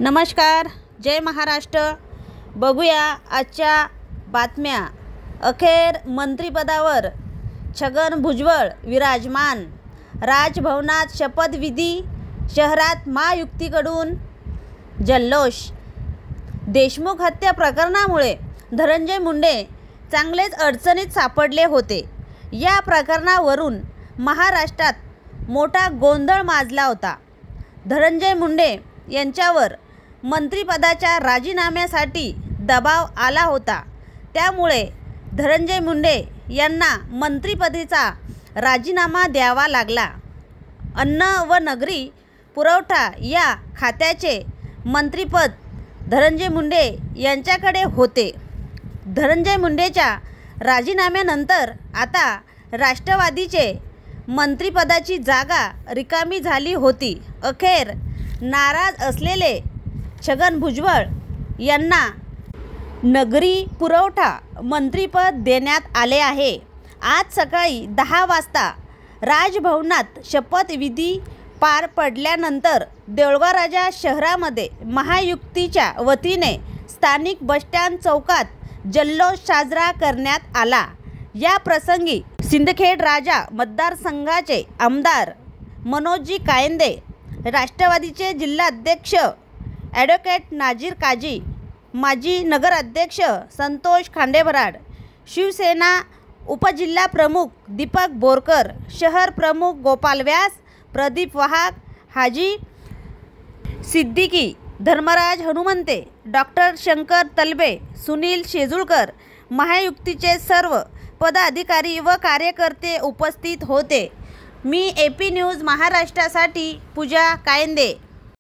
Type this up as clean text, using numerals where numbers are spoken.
नमस्कार, जय महाराष्ट्र। बघूया आजच्या बातम्या। अखेर मंत्रिपदावर छगन भुजबळ विराजमान, राजभवनात शपथविधी, शहरात महायुतीकडून जल्लोष। देशमुख हत्या प्रकरणामुळे धनंजय मुंडे चांगलेच अडचणीत सापडले होते। या प्रकरणावरून महाराष्ट्रात मोठा गोंधळ माजला होता। धनंजय मुंडे यांच्यावर मंत्रिपदाच्या राजीनाम्यासाठी दबाव आला होता। त्यामुळे धनंजय मुंडे यांना मंत्रिपदाचा राजीनामा द्यावा लागला। अन्न व नागरी पुरवठा या खात्याचे मंत्रिपद धनंजय मुंडे यांच्याकडे होते। धनंजय मुंडेच्या राजीनाम्यानंतर आता राष्ट्रवादीचे मंत्रिपदाची जागा रिकामी झाली होती। अखेर नाराज असलेले छगन भुजबळ यांना नगरी पुरवठा मंत्रिपद देण्यात आले आहे। आज सकाळी 10 वाजता राजभवनात शपथविधी पार पडल्यानंतर देऊळगाव राजा शहरामध्ये महायुतीच्या वतीने स्थानिक बसस्टँड चौकात जल्लोष साजरा करण्यात आला। या प्रसंगी सिंदखेड राजा मतदारसंघाचे आमदार मनोजी कायंदे, राष्ट्रवादीचे जिल्हाध्यक्ष ॲडव्होकेट नाझीर काजी, माजी नगराध्यक्ष संतोष खांडेभराड, शिवसेना उपजिल्हाप्रमुख दीपक बोरकर, शहर प्रमुख गोपाल व्यास, प्रदीप वाहक, हाजी सिद्दीकी, धर्मराज हनुमंते, डॉक्टर शंकर तलबे, सुनील शेजुळकर, महायुतीचे सर्व पदाधिकारी व कार्यकर्ते उपस्थित होते। मी AP न्यूज महाराष्ट्रासाठी पूजा कायंदे।